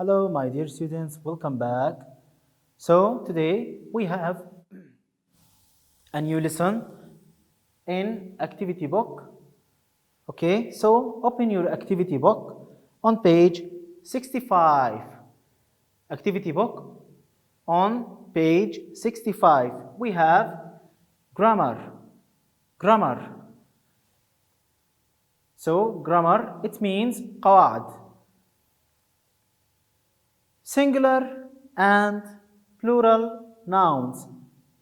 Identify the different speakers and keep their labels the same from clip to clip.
Speaker 1: Hello, my dear students, welcome back. So, today we have a new lesson in activity book. Okay, so open your activity book on page 65. Activity book on page 65. We have grammar. Grammar. So, grammar, it means قواعد. Singular and plural nouns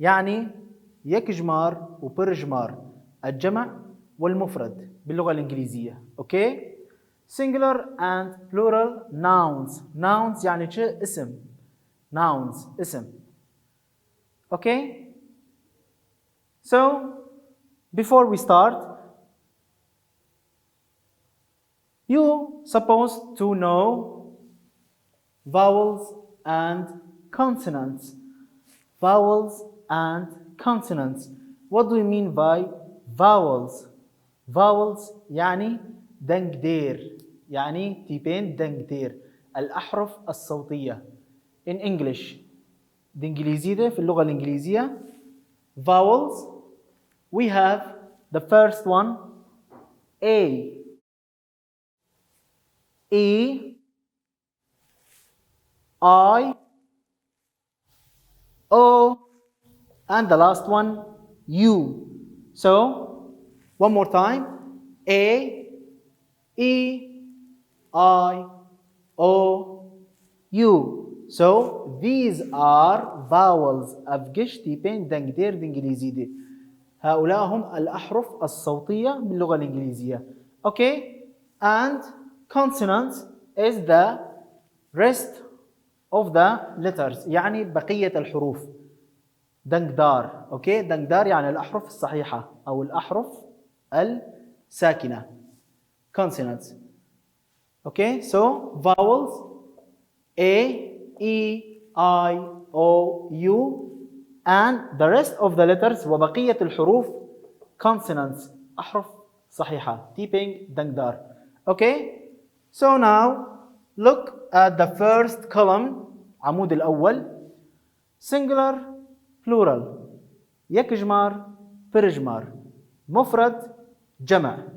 Speaker 1: يعني يكجمار وبرجمار الجمع والمفرد باللغة الإنجليزية. Okay? Singular and plural nouns. Nouns يعني شو اسم. Nouns اسم. Okay? So, before we start, you supposed to know vowels and consonants. Vowels and consonants. What do you mean by vowels? Vowels يعني دنجدير يعني تيبين دنجدير الأحرف الصوتية. In English بالإنجليزية في اللغة الإنجليزية vowels we have the first one A, E, I, O, and the last one U. So, one more time. A, E, I, O, U. So, these are vowels. أفجش تيبين دنجدير دنجليزيدي. هؤلاء هم الأحرف الصوتية باللغة الإنجليزية. Okay? And consonants is the rest of the letters يعني بقية الحروف. دنجدار. اوكي دنجدار يعني الأحرف الصحيحة أو الأحرف الساكنة. Consonants. Okay, so vowels A, E, I, O, U and the rest of the letters وبقية الحروف consonants أحرف صحيحة. Typing دنجدار. Okay, so now look at the first column عمود الأول singular plural يكجمار برجمار مفرد جمع.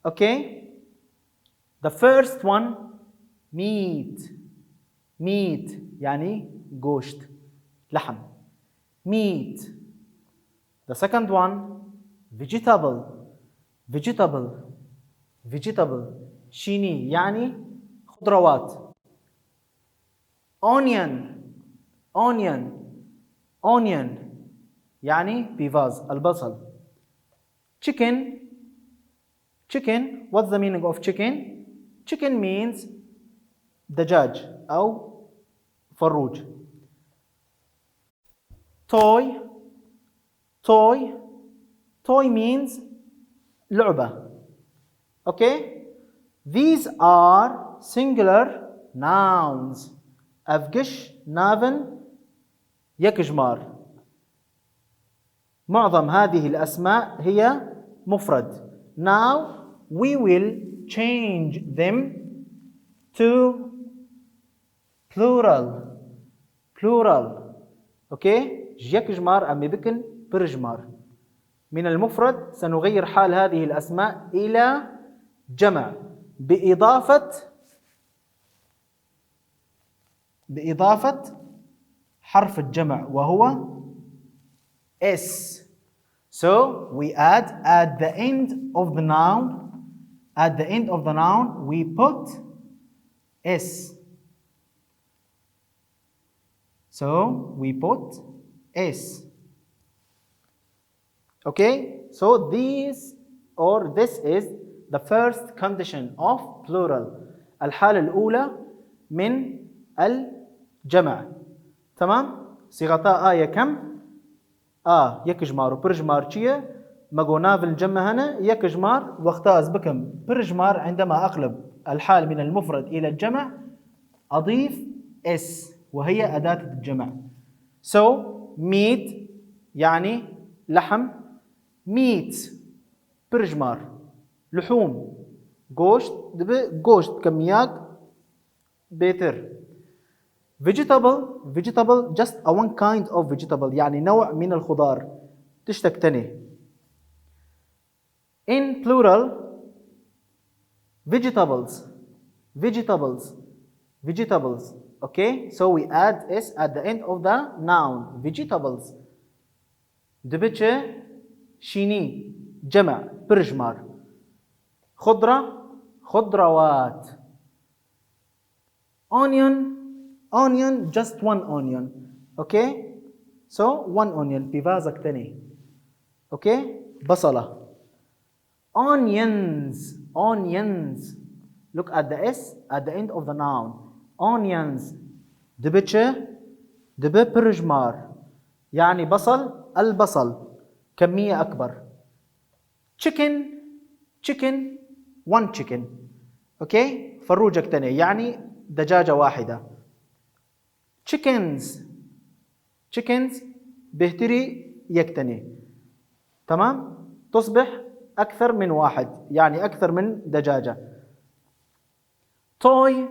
Speaker 1: Okay, the first one meat. meat يعني goشت لحم. meat. The second one vegetable. vegetable vegetable شيني يعني خضروات. onion onion onion يعني بيفاز البصل. chicken chicken what's the meaning of chicken? chicken means دجاج أو فروج. toy toy toy means لعبة. Okay, these are singular nouns. أفجش نافن يكجمار. معظم هذه الأسماء هي مفرد. Now we will change them to plural. plural. Okay, يكجمار أمي بكن برجمار. من المفرد سنغير حال هذه الأسماء إلى جمع بإضافة حرف الجمع وهو S. So we add at the end of the noun we put S. So we put S. Okay, so this is the first condition of plural. الحالة الأولى من الجمع. تمام؟ صيغتا آية كم؟ يكجمار وبرجمار چية مقونا في الجمع هنا يكجمار واختاز بكم برجمار عندما أقلب الحال من المفرد إلى الجمع أضيف S وهي أداة الجمع. So meat يعني لحم. meat برجمار لحوم. goشت كمياك better. vegetable just a one kind of vegetable يعني نوع من الخضار تشتك تاني. in plural vegetables. Okay, so we add s at the end of the noun vegetables. دبتشة شيني جمع برجمار. خضروات. onion just one onion. Okay, so one onion بفازك تاني. Okay, بصلة. onions. Look at the s at the end of the noun. onions دبتشة دب برجمار يعني البصل كمية أكبر. chicken one chicken. okay, فروجك تاني يعني دجاجة واحدة. chickens بهتري يكتني. تمام، تصبح أكثر من واحد يعني أكثر من دجاجة. toy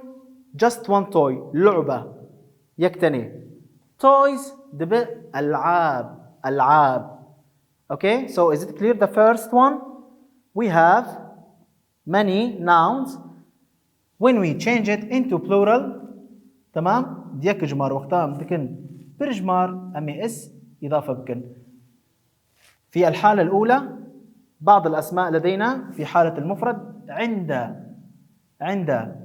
Speaker 1: just one toy لعبة يكتني. toys دب ألعاب. Okay, so is it clear the first one? We have many nouns. When we change it into plural تمام ديك جمار وقتها ممكن برجمار أمي اس إضافة بكن. في الحالة الأولى بعض الأسماء لدينا في حالة المفرد عند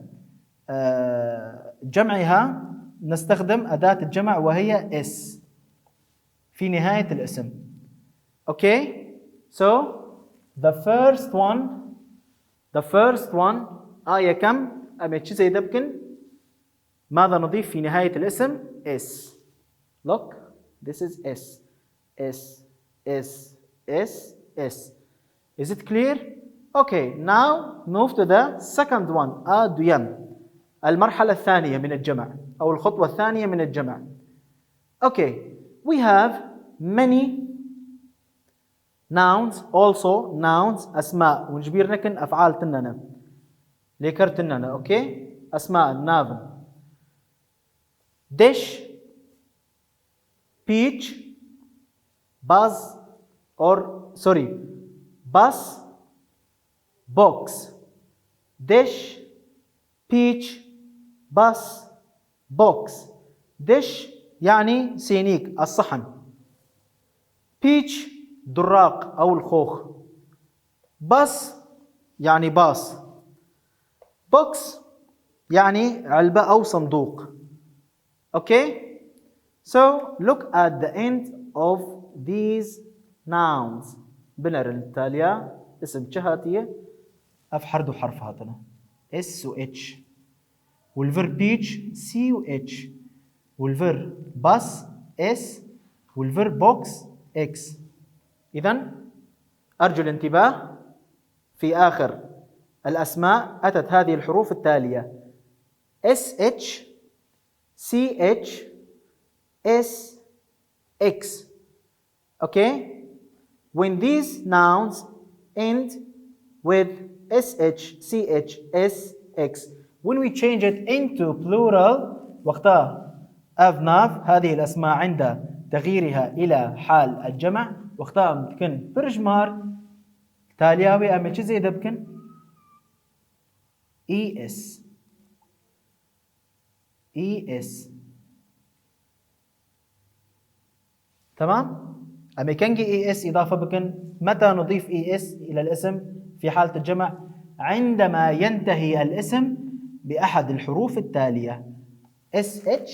Speaker 1: جمعها نستخدم أداة الجمع وهي اس في نهاية الاسم. Okay, so the first one آية كم أمي تشي دبكن ماذا نضيف في نهاية الاسم s. Look, this is s. Is it clear? Okay, now move to the second one. دويم المرحلة الثانية من الجمع أو الخطوة الثانية من الجمع. Okay, we have many nouns, also nouns أسماء ونجبير نكن أفعال تننا ليكر تننا. Okay, أسماء نافن. dish, peach, bus, box. dish, peach, bus, box. dish يعني سينيك الصحن. peach دراق أو الخوخ. bus يعني باص. box يعني علبة أو صندوق. Okay, so look at the end of these nouns. بنر التالية اسم شهاتية أفحردو حرف هاتنا S و H والفير بيتش C و H والفير باس S والفير بوكس X. إذن أرجو الانتباه في آخر الأسماء أتت هذه الحروف التالية SH CH SX. Okay, when these nouns end with SH CH SX, when we change it into plural وقتها أفناف هذه الأسماء عند تغييرها إلى حال الجمع وقتها ممكن برجمار تالياوي أمي زي دبكن ES تمام. أمي كنجي ES إضافة بكن متى نضيف ES إلى الاسم في حالة الجمع عندما ينتهي الاسم بأحد الحروف التالية SH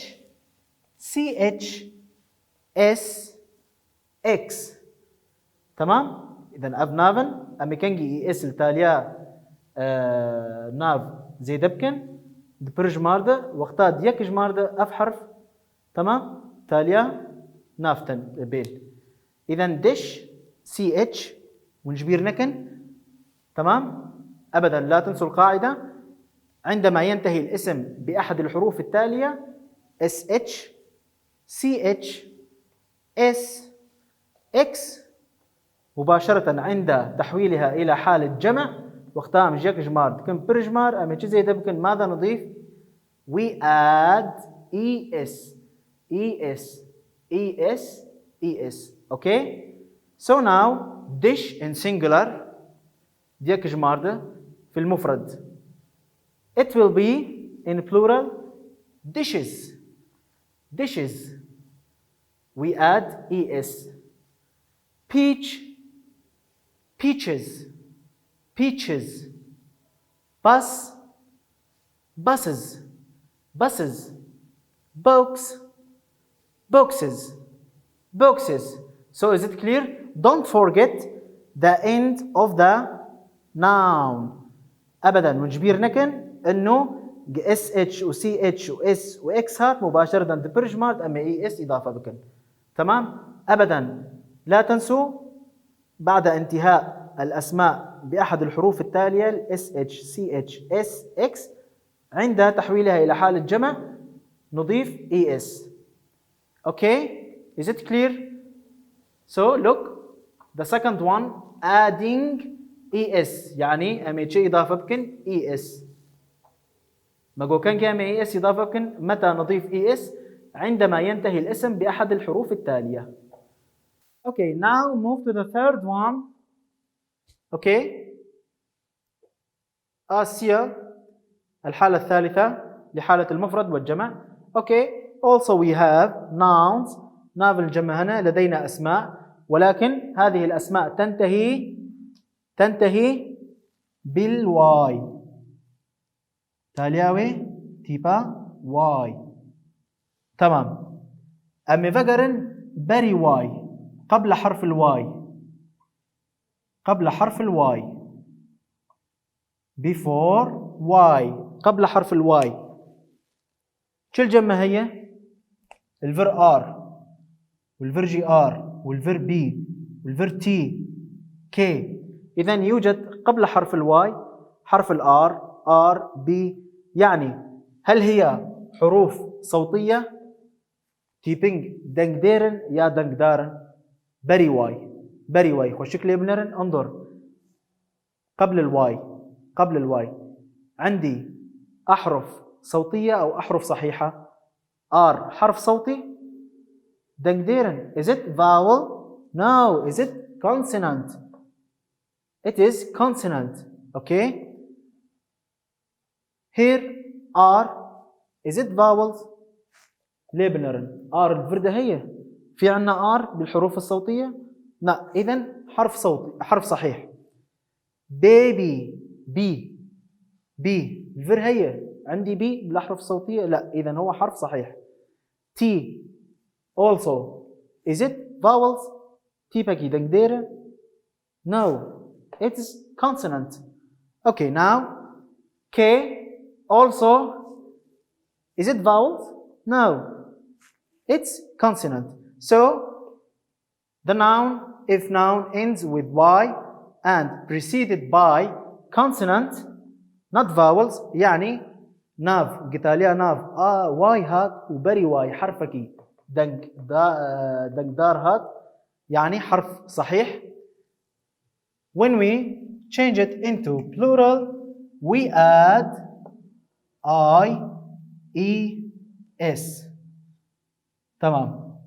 Speaker 1: CH SX. تمام. إذن أب نافن أمي كنجي ES التالية ناف زي دبكن برج مارده وقتها ديك جمارده أف حرف. تمام. تالية نافتن بيل. إذن دش CH ونجبير نكن. تمام. أبدا لا تنسوا القاعدة عندما ينتهي الاسم بأحد الحروف التالية SH CH SX مباشرة عند تحويلها إلى حالة جمع وقتها مجيك جمار كم برجمار أمي زي دبكن ماذا نضيف we add es, es, es, es. Okay? So now dish in singular ديك جماردة في المفرد. It will be in plural dishes. Dishes. We add es. Peach, peaches, peaches. Bus, buses, buses. Books, boxes, boxes. So is it clear? Don't forget the end of the noun. أبدا ونجبير نكن إنه اس اتش وسي اتش واس واكس هات مباشرة دبرج مارد أما اي اس إضافة بكن. تمام؟ أبدا لا تنسوا بعد انتهاء الأسماء بأحد الحروف التالية الاس اتش سي اتش اس اكس عند تحويلها إلى حالة جمع نضيف اي اس. Okay? Is it clear? So look, the second one adding es يعني أمي شيء إضافة بكن es. ما جو كان كامي es إضافة بكن متى نضيف es عندما ينتهي الاسم بأحد الحروف التالية. Okay, now move to the third one. Okay. آسيا الحالة الثالثة لحالة المفرد والجمع. Okay. Also we have nouns. ناف الجمع هنا لدينا أسماء ولكن هذه الأسماء تنتهي بالواي. تالياوي تيبا واي. تمام. أمي فقرن بري واي قبل حرف الواي. قبل حرف الواي. before واي قبل حرف الواي. شو الجمع هي؟ الفر ار والفر جي ار والفر بي والفر تي كي. إذا يوجد قبل حرف الواي حرف الار ار بي. يعني هل هي حروف صوتية؟ تيبينج دنجديرن يا دنجدارن. بري واي بري واي خوشك لي بنرن. انظر قبل الواي قبل الواي عندي أحرف صوتية أو أحرف صحيحة. ار حرف صوتي. دنجديرن is it vowel? No. Is it consonant? It is consonant. Okay. Here R is it vowels? ليه بنرن؟ R الفردة هي في عنا R بالحروف الصوتية؟ لا. إذن حرف صوتي حرف صحيح. baby B B الفر هي عندي B بالأحرف الصوتية؟ لا. إذن هو حرف صحيح. T also is it vowels? T باكي دنجديرة؟ No. It is consonant. Okay, now K also is it vowels? No. It's consonant. So the noun, if noun ends with Y and preceded by consonant not vowels يعني ناف قتاليا ناف واي هات وبري واي حرفكي دار هات يعني حرف صحيح. When we change it into plural we add I E S. تمام.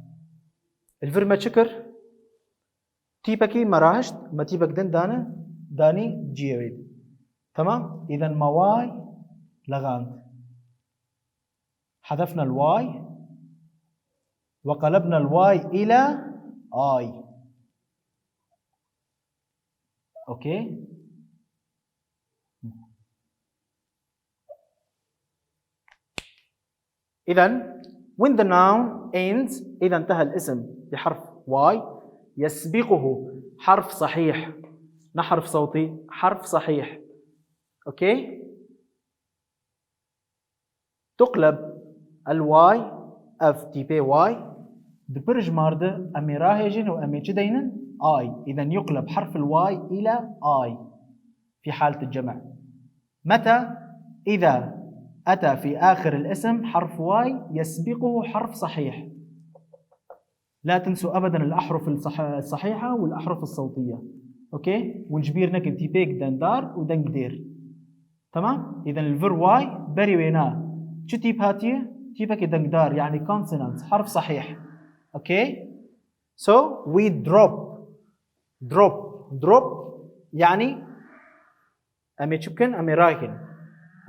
Speaker 1: الفرمة شكر تيبكي مراهشت ما تيبك داني جيويد. تمام. إذا مواي لغاند حذفنا الواي وقلبنا الواي إلى آي. أوكي. إذا when the noun ends إذا انتهى الاسم بحرف Y يسبقه حرف صحيح. نحرف صوتي حرف صحيح. أوكي. تقلب الواي اف تي بي واي دبرج مارد أمي راهجن وأمي جدينا آي. إذا يقلب حرف الواي إلى آي في حالة الجمع. متى؟ إذا أتى في آخر الاسم حرف واي يسبقه حرف صحيح. لا تنسوا أبدا الأحرف الصحيحة والأحرف الصوتية. أوكي. ونجبير نكن تيبيك دندار ودنجدير. تمام. إذا الفر واي بري ويناه شو تيب هاتي؟ تيبك دنقدار يعني consonant حرف صحيح. اوكي so we drop يعني امي شبكن امي رايكن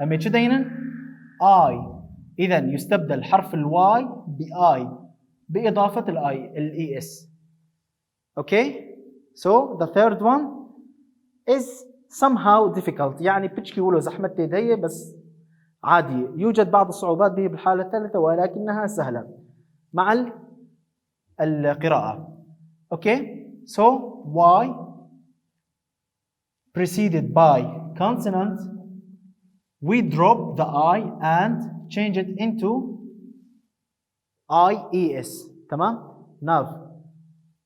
Speaker 1: امي شو دينن I. إذا يستبدل حرف الواي بI بإضافة الاي اس. Okay so the third one is somehow difficult يعني بتشكي ولو زحمة يدي بس عادي يوجد بعض الصعوبات به بالحالة الثالثة ولكنها سهلة مع القراءة. Okay so Y preceded by consonant we drop the I and change it into IES. تمام ناف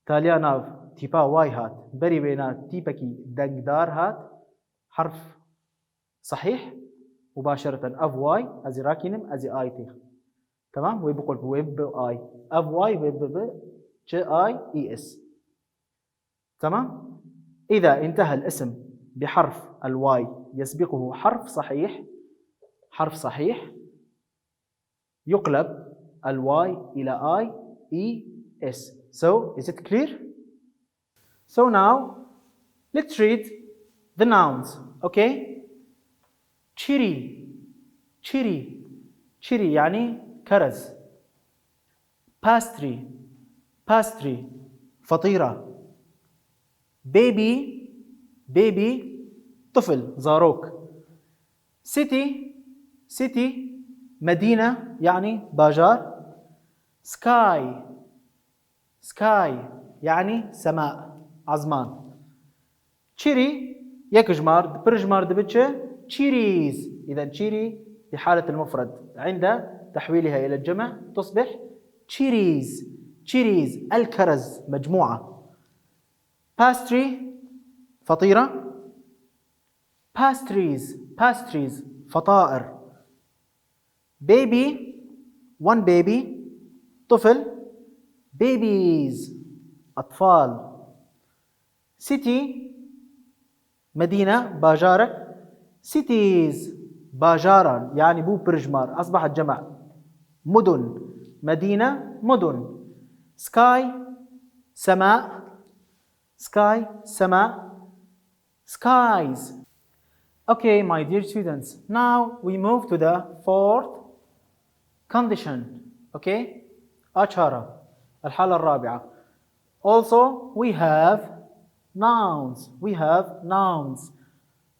Speaker 1: تاليا ناف تيبا واي هات بري بينات تيبكي دقدار هات حرف صحيح مباشرة اف واي ازي راكينم ازي اي تيخ. تمام ويبقول ويب اي اف واي ويب اي اي اس. تمام اذا انتهى الاسم بحرف الواي يسبقه حرف صحيح يقلب الواي الى اي اي اس. So is it clear? So now let's read the nouns. Okay chiri يعني كرز. pastry فطيرة. baby طفل زاروك. city مدينة يعني باجار. sky يعني سماء عزمان. تشيري يكجمار برجمار دبتشة تشيريز. إذا تشيري بحالة المفرد عند تحويلها إلى الجمع تصبح تشيريز الكرز مجموعة. pastry فطيرة. pastries فطائر. one baby طفل. babies أطفال. city مدينة باجارك. cities باجارا يعني بو برجمار أصبحت جمع. مدن مدينة مدن. sky سماء skies. Okay my dear students now we move to the fourth condition. Okay أشارة الحالة الرابعة. Also we have nouns.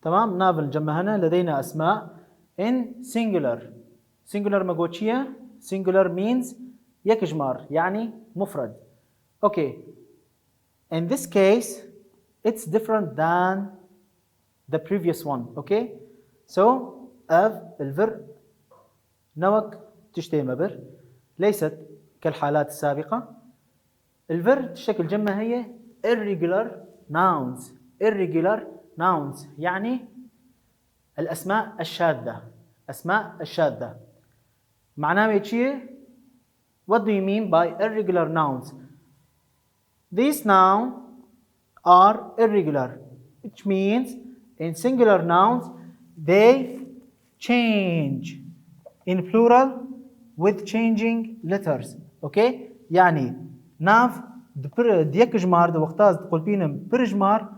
Speaker 1: تمام نافل جمع هنا لدينا أسماء in singular مقوتشية. singular means يكجمار يعني مفرد. Okay in this case it's different than the previous one. Okay so الفر نوك تشتيمة بر ليست كالحالات السابقة. الفر تشكل جمع هي irregular nouns يعني الأسماء الشاذة. معناه يتشيه what do you mean by irregular nouns? These nouns are irregular which means in singular nouns they change in plural with changing letters. Okay يعني ناف ديكجمار دو وقتاز تقول بينم برجمار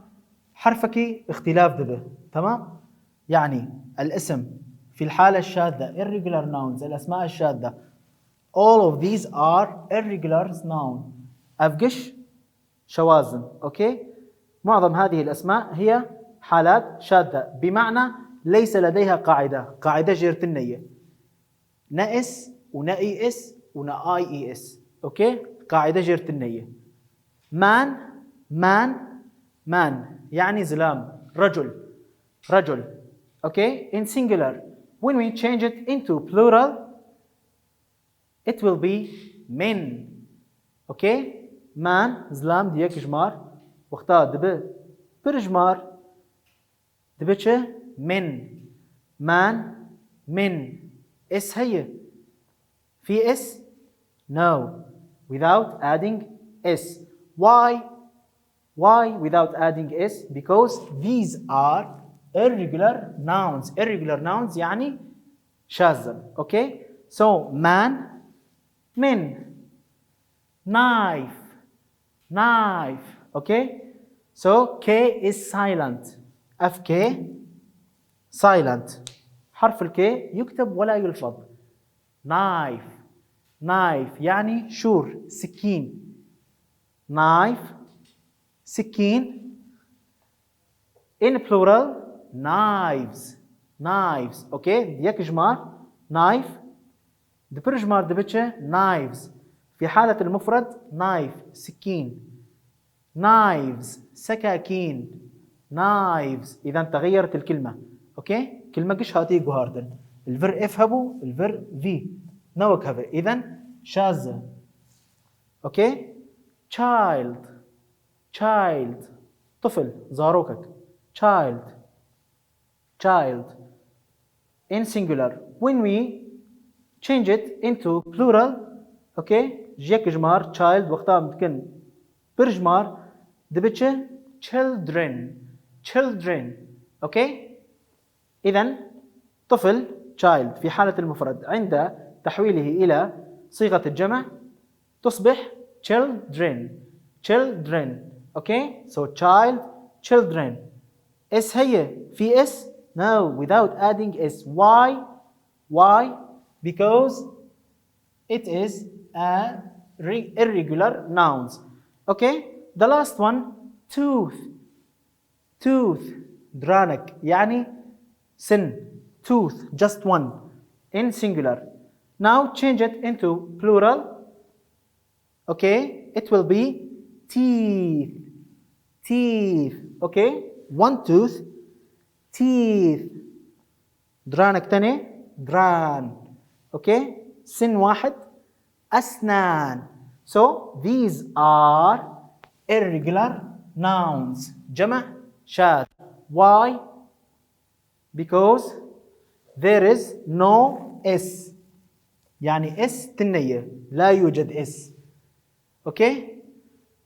Speaker 1: حرفكي اختلاف دبه. تمام يعني الاسم في الحالة الشاذة irregular nouns الأسماء الشاذة all of these are irregular nouns أفقش شواذن. أوكي معظم هذه الأسماء هي حالات شاذة بمعنى ليس لديها قاعدة جيرتنية نائس ونائي اس وناي اي اس. أوكي قاعدة جيرتنية. man يعني زلام رجل. Okay in singular when we change it into plural it will be men. Okay man زلام ديك جمار وقتها دبه برجمار دبتشه من اس هي في اس no without adding s. why without adding s? Because these are irregular nouns يعني شاذا. Okay, so man, min, knife, knife. Okay, so K is silent. FK silent. حرف الكي يكتب ولا يلفظ. knife, knife يعني شور، سكين. knife سكين. in plural knives, knives. Okay, ديك جمار knife دبر جمار دبتشه knives. في حالة المفرد knife سكين، knives سكاكين، knives. إذا تغيرت الكلمة. أوكي، كلمة قش هاتي جوهاردن الفر اف هبو الفر في نوك هبه. إذا شاذة. أوكي، child, child طفل زاروكك. child, child in singular. When we change it into plural, okay, جيك جمار child وقتها ممكن برجمار دبتشه children, children. okay. إذن طفل child في حالة المفرد عند تحويله إلى صيغة الجمع تصبح children, children. okay, so child, children. اس هي في اس؟ no, without adding s. why? why? because it is a irregular nouns. okay, the last one tooth, tooth درانك يعني سن. tooth just one in singular. now change it into plural. okay, it will be teeth, teeth. okay, one tooth, teeth. درانك تاني دران. okay, سن واحد أسنان. so these are irregular nouns جمع شاذ. why? because there is no s. يعني s تنية لا يوجد s. اوكي،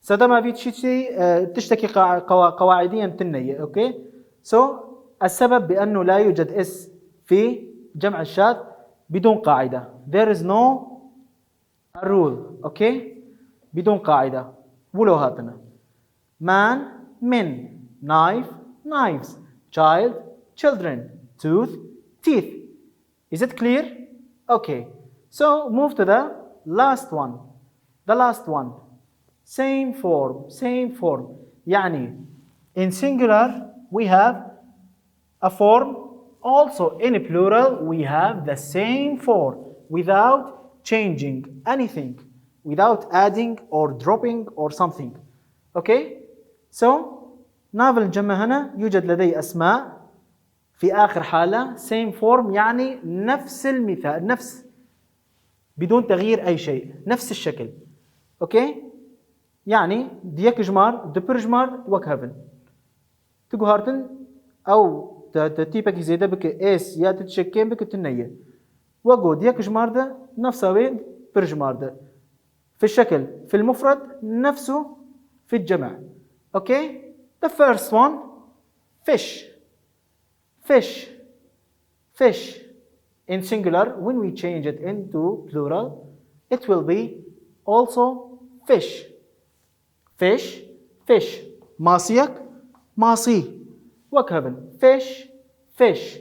Speaker 1: سدا ما في شيء تشتكي قواعديا تنية. اوكي، سو السبب بانه لا يوجد اس في جمع الشاذ بدون قاعدة. there is no rule. اوكي، بدون قاعدة. ولو هاتنا man, men, knife, knives, child, children, tooth, teeth. is it clear? okay, so move to the last one. the last one same form, same form. يعني in singular we have a form, also in plural we have the same form without changing anything, without adding or dropping or something. okay, so نافل الجمع هنا يوجد لدي أسماء في آخر حالة same form يعني نفس المثال، نفس بدون تغيير أي شيء، نفس الشكل. اوكي، يعني ديك جمار دبر جمار وكهفن تجوهارتن أو تتيبك زيادة بك إس يا تتشكين بك تنية وجو ديك جمار ده نفسه وين برجمار ده في الشكل في المفرد نفسه في الجمع. اوكي، the first one fish, fish, fish in singular. when we change it into plural it will be also fish, fish, fish. ماسيك ماسي وكهبن fish, fish.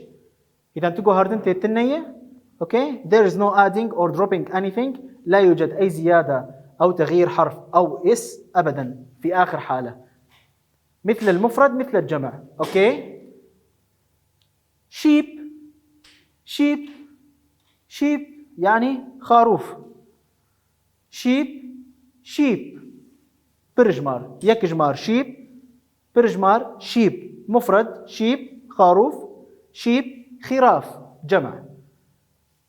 Speaker 1: إذا تقول هاردن تتنية. okay, there is no adding or dropping anything. لا يوجد أي زيادة أو تغيير حرف أو اس أبدا في آخر حالة مثل المفرد مثل الجمع. okay, sheep, sheep, sheep يعني خروف. sheep, sheep برجمار يكجمار sheep برجمار sheep مفرد sheep خروف sheep خراف جمع.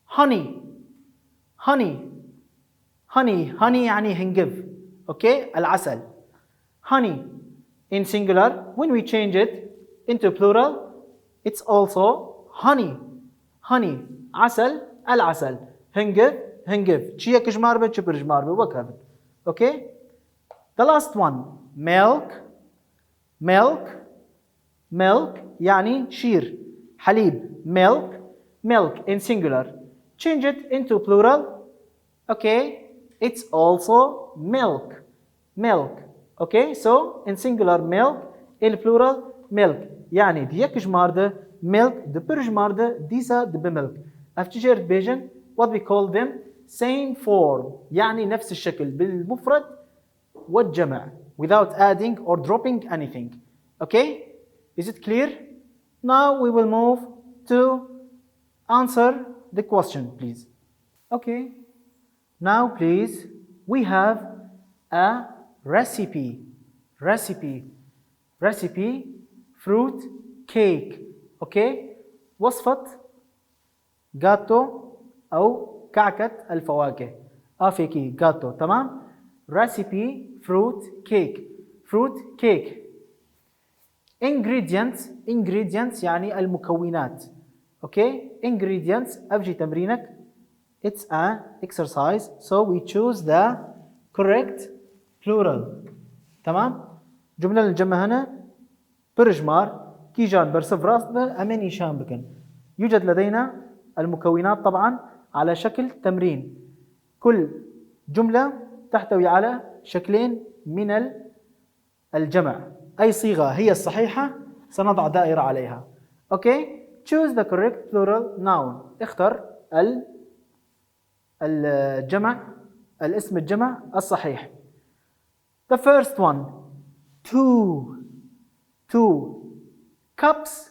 Speaker 1: honey, honey, honey, honey يعني هنجف. okay, العسل. honey in singular when we change it into plural it's also honey, honey عسل العسل هنجف هنجف شيء كجمار بتش برجمار بوكهب. okay, the last one milk, milk, milk يعني شير حليب milk milk in singular. Change it into plural. Okay, it's also milk. Milk. Okay, so in singular milk, in plural milk. يعني ديك جمارده milk de per جمارده ديسا de بمilk. افتجرت بيجن what we call them same form. يعني نفس الشكل بالمفرد والجمع without adding or dropping anything. Okay, is it clear? Now we will move to answer the question, please. Okay, now please we have a recipe. Fruit cake. Okay, وصفة جاتو أو كعكة الفواكه. أفيكي جاتو. تمام. recipe fruit cake. ingredients يعني المكونات. Okay, ingredients أفجي تمرينك. It's an exercise, so we choose the correct plural. تمام. جملة الجمع هنا برجمار كيجان برسف راسنا أمني شام بكن. يوجد لدينا المكونات طبعا على شكل تمرين. كل جملة تحتوي على شكلين من الجمع. أي صيغة هي الصحيحة سنضع دائرة عليها. Okay, choose the correct plural noun. اختر الاسم الجمع الصحيح. The first one, two cups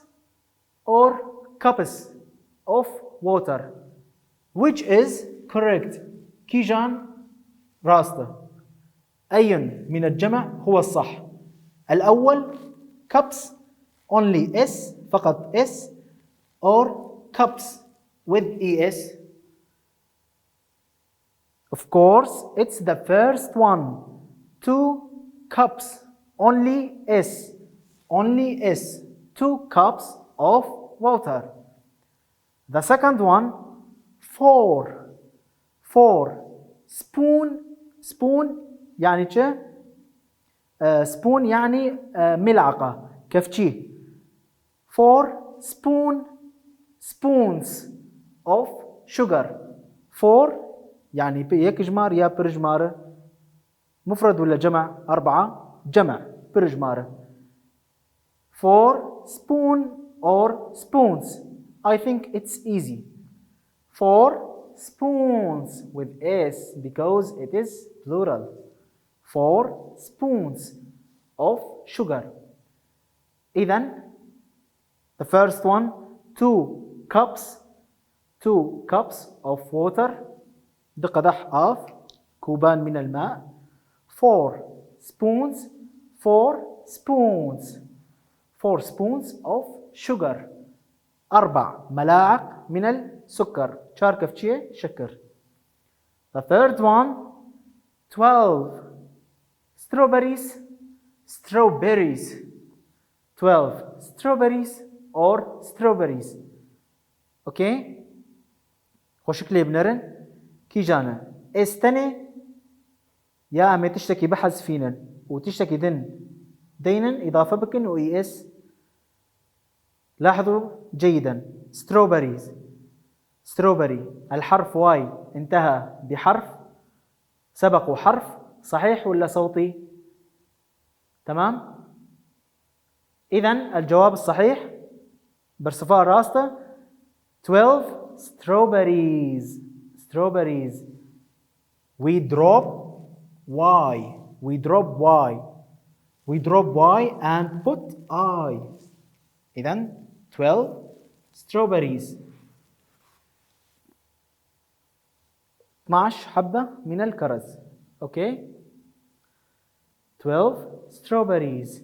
Speaker 1: or cups of water. Which is correct? كيجان راسته. أي من الجمع هو الصح؟ الأول cups only s فقط s or cups with es. Of course, it's the first one. 2 cups only s. 2 cups of water. The second one, 4 spoon يعني چه؟ spoon يعني ملعقة كفتشي. 4 spoons of sugar. 4 يعني بيك جمار يا برجمارة مفرد ولا جمع؟ 4 جمع برجمارة. 4 spoon or spoons. I think it's easy. 4 spoons with s because it is plural. 4 spoons of sugar. إذن the first one, 2 cups of water. بقدح of كوبان من الماء. 4 spoons of sugar. 4 ملاعق من السكر. شارك في شيء شكر. The third one, 12 strawberries. 12 strawberries or strawberries. Okay. خوش كليب نرن كي جانا استنى يا أمي تشتكي بحث فينا وتشتكي دينا إضافة بكن وإي إس. لاحظوا جيدا strawberry الحرف واي انتهى بحرف سبقه حرف صحيح ولا صوتي؟ تمام؟ إذن الجواب الصحيح برصفار راسته 12 strawberries. We drop y and put I. إذن 12 strawberries. 12 حبة من الكرز. اوكي 12 strawberries.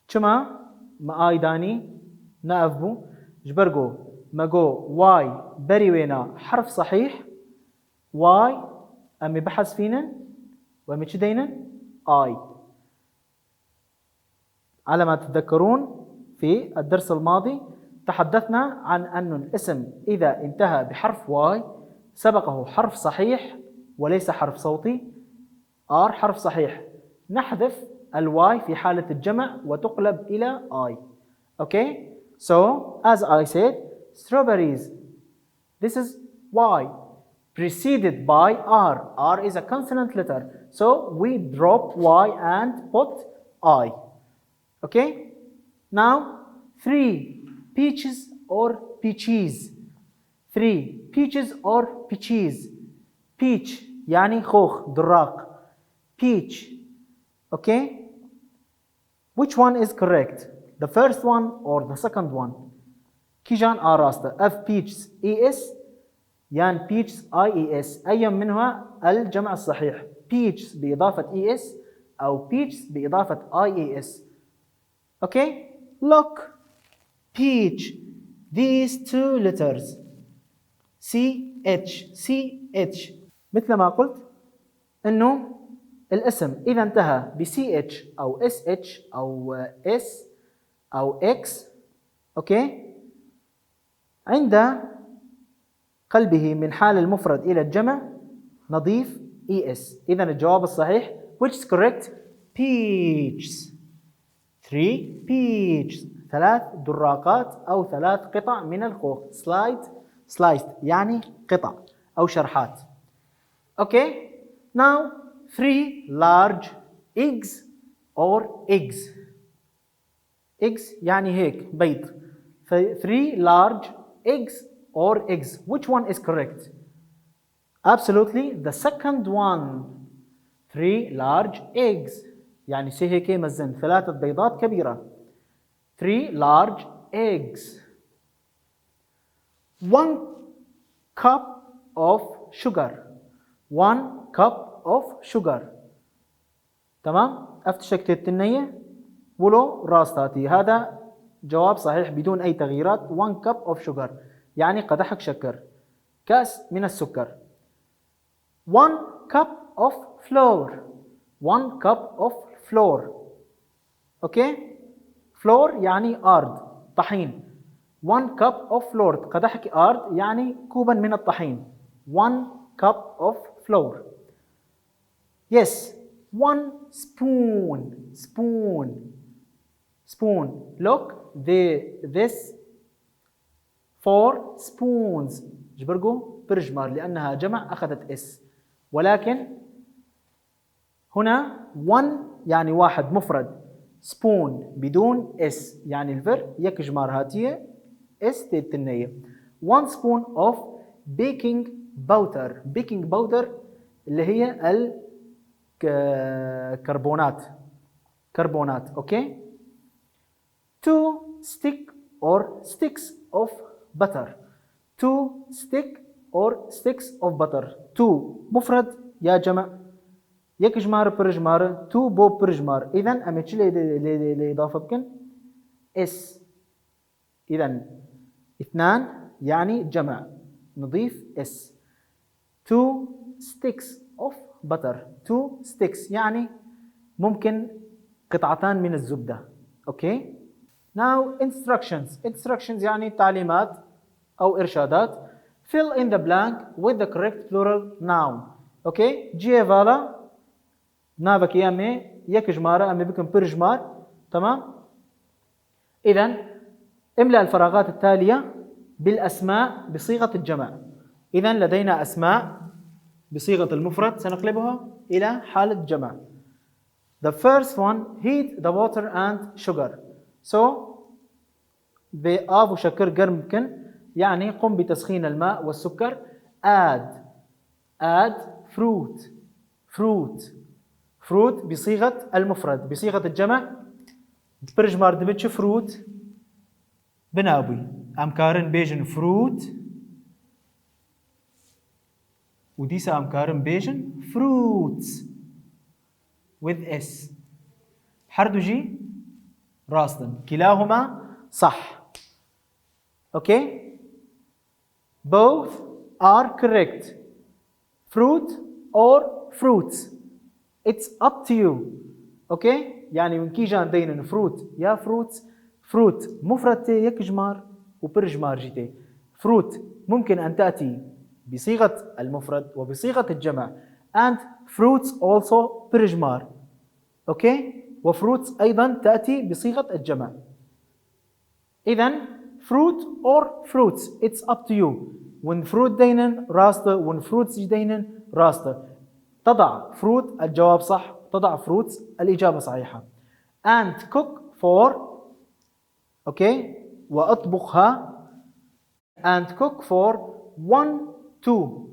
Speaker 1: شما ما آي داني نأفبو جبرقو ماقو واي بري وينا حرف صحيح. واي أمي بحث فينا وأمي تشدينا آي. على ما تتذكرون في الدرس الماضي تحدثنا عن أن الاسم إذا انتهى بحرف واي سبقه حرف صحيح وليس حرف صوتي R حرف صحيح نحذف الواي في حالة الجمع وتقلب إلى I. Okay, so as I said, strawberries. This is Y, preceded by R. R is a consonant letter, so we drop Y and put I. Okay? Now, 3 peaches or peaches. 3 peaches or peaches. Peach يعني خوخ دراق. Peach. Okay? Which one is correct? The first one or the second one? كيجان آراسته F peaches ES يان peaches IES أي منها الجمع الصحيح peaches بإضافة ES أو peaches بإضافة IES. Okay? Look. Peach. These 2 letters CH مثل ما قلت إنه الاسم إذا انتهى ب CH أو SH أو S أو X. أوكي؟ عند قلبه من حال المفرد إلى الجمع نضيف ES. إذا الجواب الصحيح which is correct peaches. 3 peaches 3 دراقات أو 3 قطع من الخوخ. sliced يعني قطع أو شرحات. Okay? Now 3 large eggs or eggs. Eggs يعني هيك بيض. 3 large eggs or eggs. Which one is correct? Absolutely the second one. 3 large eggs يعني سي هيك مزن 3 بيضات كبيرة. 3 large eggs. 1 cup of sugar. 1 cup of sugar. تمام؟ أفتشك التنية ولو راستاتي. هذا جواب صحيح بدون أي تغييرات. 1 cup of sugar يعني قدحك شكر. كأس من السكر. 1 cup of flour. 1 cup of flour. أوكي؟ flour يعني أرد طحين. 1 cup of flour قدحك أرد يعني كوبا من الطحين. 1 cup of flour. Yes. 1 spoon. Look, this 4 spoons. جبرقوا برجمار لأنها جمع أخذت اس. ولكن هنا 1 يعني واحد مفرد. spoon بدون اس يعني الفر يكجمار هاتية اس تتنية. 1 spoon of baking powder. baking powder اللي هي كربونات. اوكي. 2 stick or sticks of butter. 2 stick or sticks of butter. 2 مفرد يا جمع يكجمار برجمار 2 بو برجمار. إذن أمتش لإضافة بكن اس. إذن 2 يعني جمع نضيف اس. 2 sticks of butter. 2 sticks يعني ممكن قطعتان من الزبدة. أوكي. Now instructions يعني تعليمات أو إرشادات. Fill in the blank with the correct plural noun. أوكي. جيفالا نابك يامي يكجمارة أمي بكم برجمار. تمام. إذن املأ الفراغات التالية بالأسماء بصيغة الجمع. إذن لدينا أسماء بصيغة المفرد سنقلبها إلى حالة جمع. The first one, heat the water and sugar. So بآب وشكر قرمكن يعني قم بتسخين الماء والسكر. add fruit بصيغة المفرد. بصيغة الجمع برجمار دبتش فروت بنابي أمكارن بيجن فروت وديسا أمكارن بيجن fruits with S. حردجي راستن كلاهما صح. Okay. Both are correct. Fruit or fruits. It's up to you. Okay. يعني من كي جان دينن فروت يا fruits. fruit مفرد يكجمار وبرجمار جيتي. fruit ممكن أن تأتي بصيغة المفرد وبصيغة الجمع. and fruits also برجمار. اوكي. وفروتس ايضا تاتي بصيغه الجمع. اذا fruit or fruits. It's up to you. when fruit دينا راسته when fruits دينا راسته. تضع fruit الجواب صح، تضع fruits الإجابة صحيحة. and cook for okay وأطبخها and cook for 1 2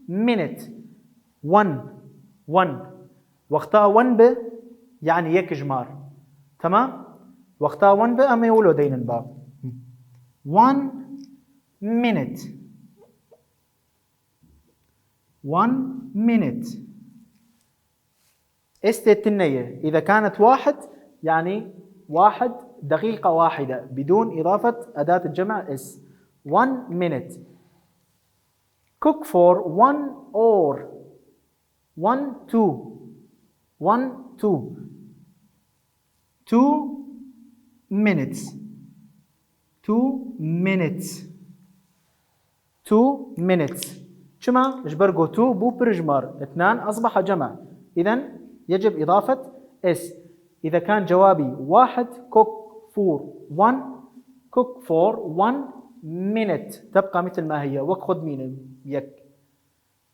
Speaker 1: minute 1 وقتها 1 ب يعني يك جمار تمام. وقتها 1 ب أما يقولوا دينا باب 1 minute 1 minute. استثنائية إذا كانت 1 يعني 1 دقيقة واحدة بدون إضافة أداة الجمع is 1 minute. cook for 1 hour 2 minutes 2 minutes. شما جبرقو 2 بو برجمار 2 أصبح جمع، إذن يجب إضافة s. إذا كان جوابي 1 cook for 1 minute تبقى مثل ما هي وخذ مين يك.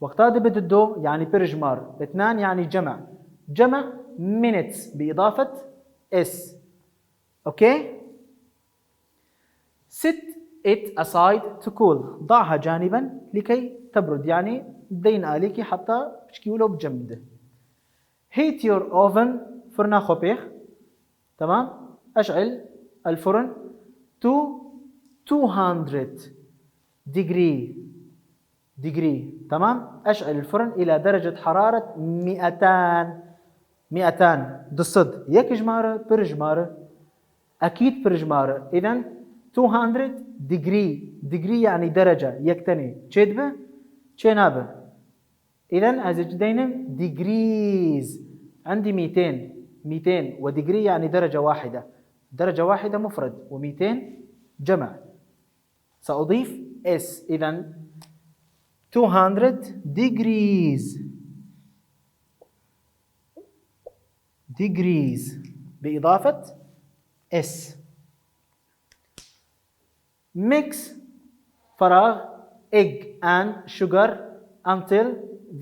Speaker 1: وقتها بدو يعني برجمار 2 يعني جمع minutes بإضافة s. أوكي. set it aside to cool ضعها جانبا لكي تبرد، يعني دين آليكي حتى بشكيولو بجمده. heat your oven فرنا خبيخ تمام. أشعل الفرن to 200 degree تمام. أشعل الفرن إلى درجة حرارة 200 دصد يك جمارة برجمارة أكيد برجمارة. إذن 200 degree يعني درجة يكتني تشدبه تشينابه. إذن أزجدين degrees عندي 200 وديجري يعني درجة واحدة مفرد و200 جمع. سأضيف s. إذن 200 degrees بإضافة s. mix فراغ egg and sugar until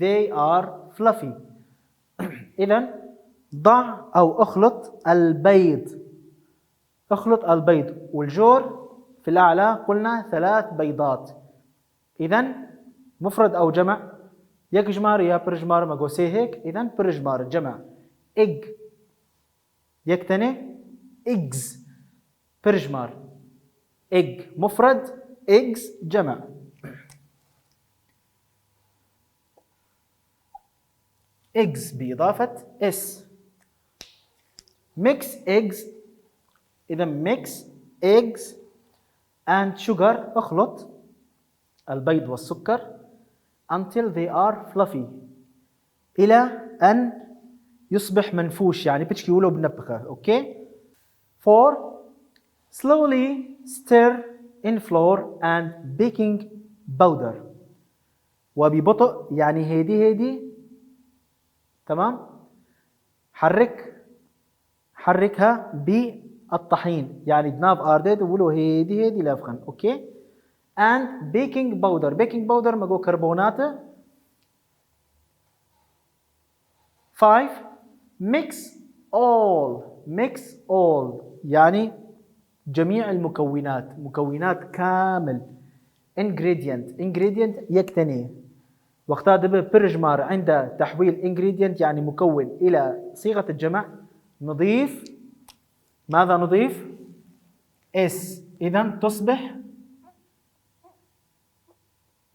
Speaker 1: they are fluffy. إذن ضع أو اخلط البيض والجور في الأعلى قلنا 3 بيضات. إذن مفرد أو جمع يك جمار يا برجمار ما قوسي هيك. إذن برجمار جمع egg يكتني eggs برجمار egg مفرد eggs جمع. eggs بإضافة s. mix eggs. إذا mix eggs and sugar اخلط البيض والسكر until they are fluffy إلى أن يصبح منفوش، يعني بتشكي يقولوا بنبخة. أوكي. 4 slowly stir in flour and baking powder وببطء يعني هيدي تمام. حركها بالطحين يعني دناف آردد وولو هيدي لافخن. أوكي. and baking powder مقو كربونات. 5 mix all يعني جميع المكونات، مكونات كامل. ingredient يكتني. وقتها دبه برجمار عند تحويل ingredient يعني مكون إلى صيغة الجمع نضيف ماذا نضيف؟ s. إذن تصبح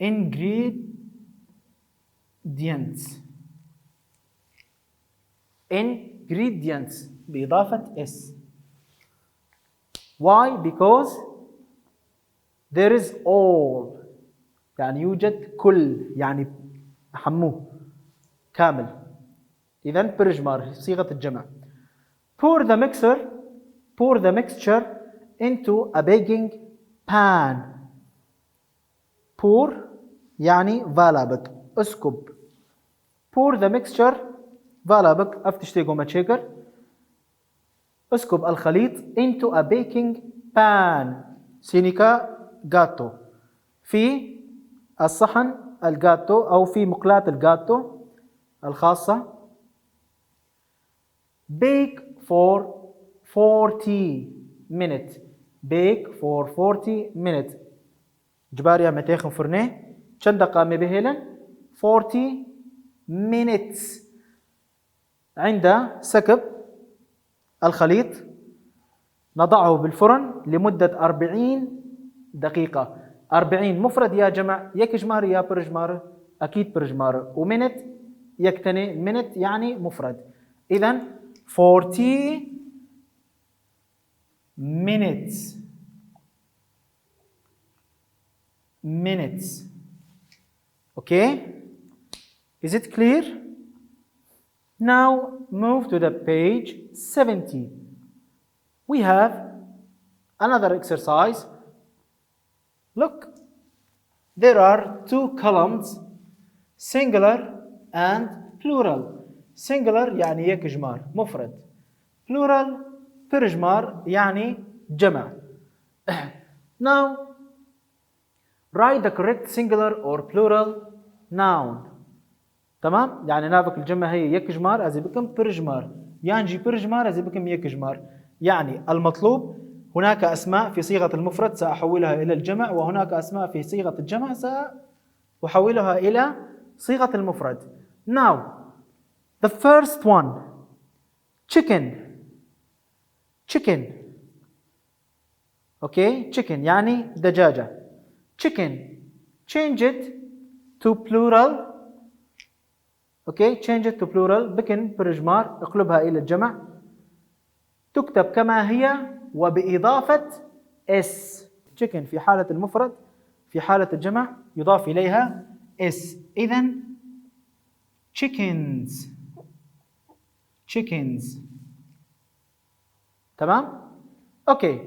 Speaker 1: ingredients بإضافة s. why? because there is all يعني يوجد كل يعني حموه كامل. إذن برجمار صيغة الجمع. pour the mixture into a baking pan. pour يعني فالابك اسكب. pour the mixture فالابك افتشتيقو ما تشيكر اسكب الخليط into a baking pan سينيكا جاتو في الصحن الجاتو أو في مقلاة الجاتو الخاصة. bake for 40 minutes. bake for 40 minutes. جباريا متاخن فرنه چند دقيقة مبهلا 40 minutes. عند سكب الخليط نضعه بالفرن لمدة 40 دقيقة. 40 مفرد يا جماعة، يك جمار يا برجمار، أكيد برجمار، ومنت يكتني منت يعني مفرد. إذن 40 minutes. Okay? Is it clear? Now move to the page 70. We have another exercise. Look, there are two columns, singular and plural. Singular يعني يك جمار مفرد. Plural برجمار يعني جمع. Now write the correct singular or plural noun. تمام؟ يعني نافك الجمع هي يك جمار أزي بكم برجمار، يانجي برجمار أزي بكم يك جمار. يعني المطلوب هناك أسماء في صيغة المفرد سأحولها إلى الجمع، وهناك أسماء في صيغة الجمع سأحولها إلى صيغة المفرد. Now the first one, chicken. Okay, chicken يعني دجاجة. chicken, change it to plural. Okay, change it to plural. بكن برجمار اقلبها إلى الجمع. تكتب كما هي وبإضافة s. chicken في حالة المفرد، في حالة الجمع يضاف إليها s. إذن chickens. تمام؟ Okay.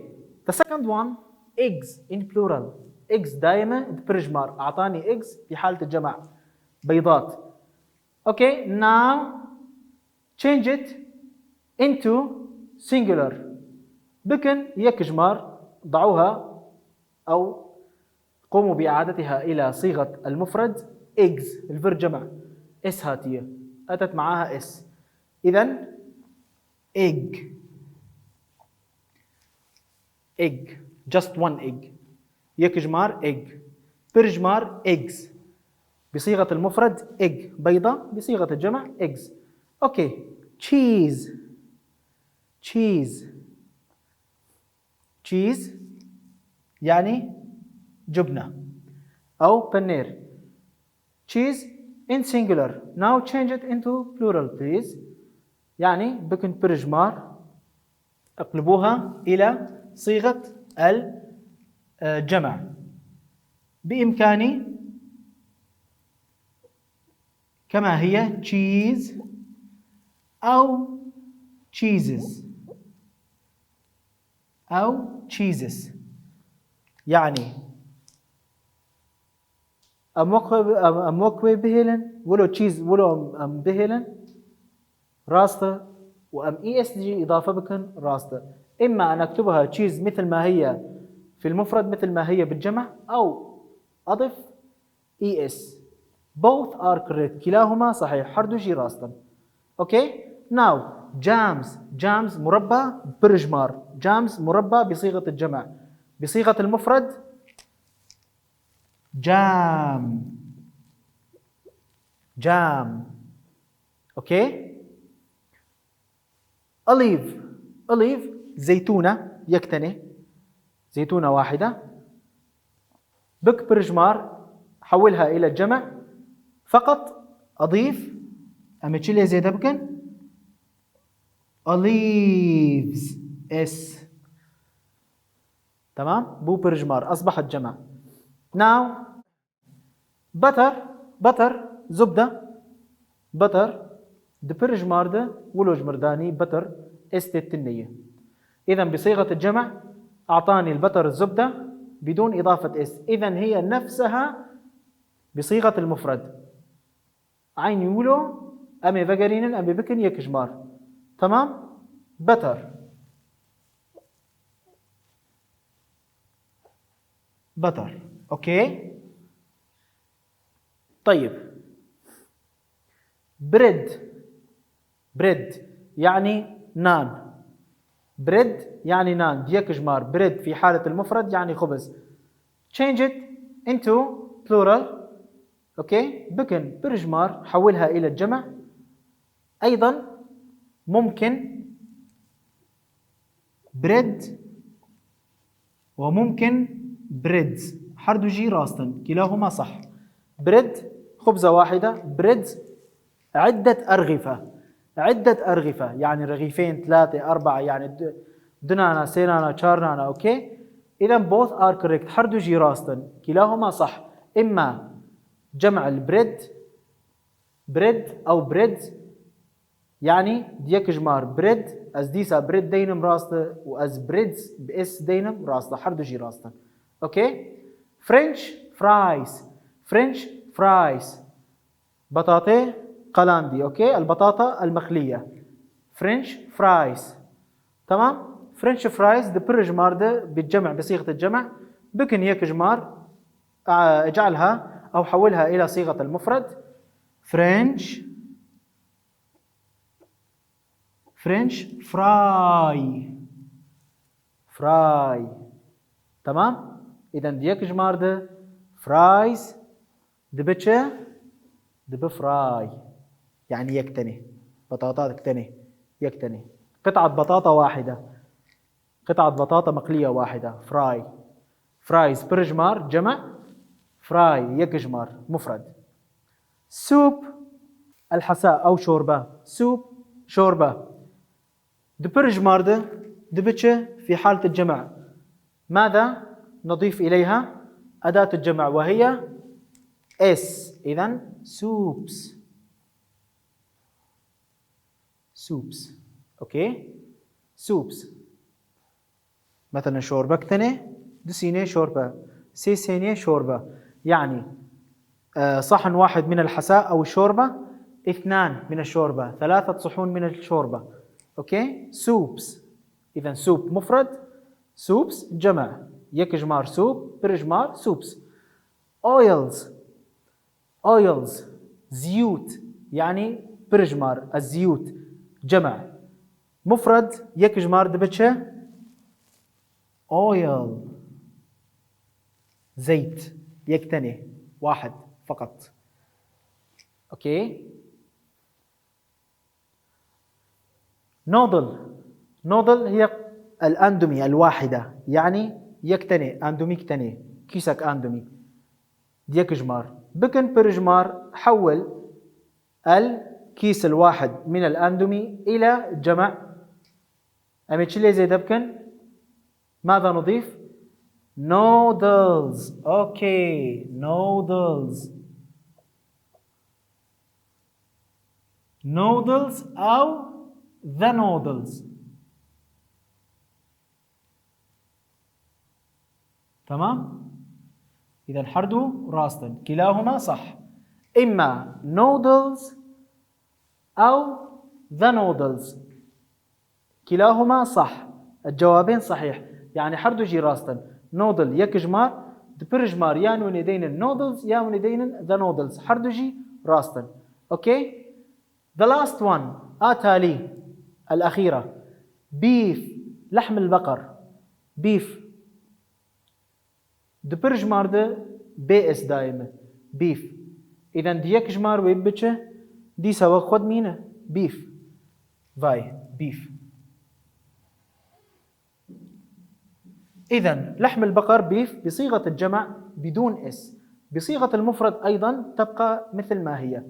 Speaker 1: The second one, eggs in plural. eggs دائما برجمار، أعطاني eggs في حالة الجمع بيضات. Okay, now change it into singular. بكن يك جمار ضعوها أو قوموا بإعادتها إلى صيغة المفرد eggs. الفر جمع اس هاتية أتت معها اس. إذن egg just one egg. يك جمار egg، برجمار eggs. بصيغة المفرد egg بيضة، بصيغة الجمع eggs. أوكي. cheese يعني جبنة أو بنير. cheese in singular. Now change it into plural please. يعني بكن برجمار اقلبوها إلى صيغة الجمع. بإمكاني كما هي cheese أو cheeses يعني أموكوي بهيلن ولو تشيز ولو أم بهيلن راسته وأم ESG إضافة بكن راسته. إما أن أكتبها تشيز مثل ما هي في المفرد مثل ما هي بالجمع، أو أضف ES. both are correct. كلاهما صحيح. حردوشي راسته. أوكي. now jams مربى برجمار. jams مربى بصيغة الجمع. بصيغة المفرد jam. أوكي. olive زيتونة يكتني، زيتونة واحدة. بك برجمار حولها إلى الجمع فقط أضيف أمتشيلي زي دبكن olives s. تمام. بو برجمار أصبحت جمع. now butter زبدة. butter دبرجمار ده ولوج مرداني butter استتنية. إذا بصيغة الجمع أعطاني البتر الزبدة بدون إضافة اس. إذا هي نفسها بصيغة المفرد. عين يولو أمي فقرين أمي بكن يكجمار. تمام. بتر butter. اوكي طيب bread يعني نان. bread يعني نان. ديك جمار bread في حالة المفرد يعني خبز. change it into plural. اوكي بكن برجمار حولها الى الجمع. ايضا ممكن bread وممكن breads حردجي راستن كلاهما صح. bread خبزة واحدة. breads عدة أرغفة يعني رغيفين 3 4 يعني دنانا سينانا شارنانا. اوكي اذا both are correct حردجي راستن كلاهما صح. اما جمع البريد او بريدز يعني ديك جمار بريد از ديسا بريد دينم راسته واز بريدز باس دينم راسته حردجي راسته. اوكي فرنش فرايز بطاطا قلاندي. اوكي البطاطا المخليه فرنش فرايز. تمام فرنش فرايز دي برجمار ده بالجمع بصيغه الجمع بكن يك جمار اجعلها او حولها الى صيغه المفرد فرنش فراي. تمام اذا ديك جمار ده فرايز دبتشه دبفراي يعني يكتني بطاطا تكتني يكتني قطعة بطاطا واحدة قطعة بطاطا مقلية واحدة فرايز برجمار جمع فراي يكجمار مفرد. سوب الحساء أو شوربة شوربة دبرجمار ده دبتشه في حالة الجمع ماذا نضيف إليها أداة الجمع وهي اس. إذن soups. اوكي soups مثلا شوربة كتنة دسينة شوربة سيسينة شوربة يعني صحن واحد من الحساء أو الشوربة 2 من الشوربة 3 صحون من الشوربة. اوكي soups. إذن soup مفرد soups جمع يكجمار soup برجمار soups. oils زيوت يعني برجمار الزيوت جمع مفرد يكجمار دبتشه oil زيت يكتني واحد فقط. اوكي نودل هي الاندومي الواحدة يعني يكتني اندومي كتني كيسك اندومي ديك جمار بكن برجمار حول الكيس الواحد من الاندومي الى جمع اميتشلي زي دبكن ماذا نضيف نودلز. اوكي نودلز او the noodles. تمام إذا حردو راستن كلاهما صح. إما noodles أو the noodles كلاهما صح. الجوابين صحيح يعني حردو جي راستن نودل يكجمار دبرجمار يا وندين النودلز يا وندين the noodles حردو جي راستن. اوكي the last one آتالي الأخيرة beef لحم البقر beef دبرجمار ده بي اس دائما بيف. اذا ديك جمار ويبتشه دي سوا خد مينه بيف فاي بيف. اذا لحم البقر بيف بصيغه الجمع بدون اس. بصيغه المفرد ايضا تبقى مثل ما هي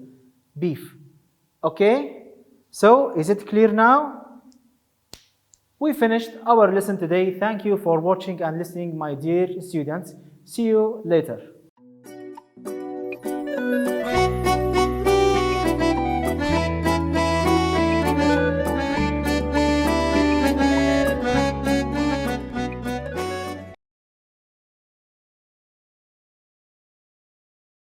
Speaker 1: بيف. اوكي so is it clear now? We finished our lesson today. Thank you for watching and listening, my dear students. See you later.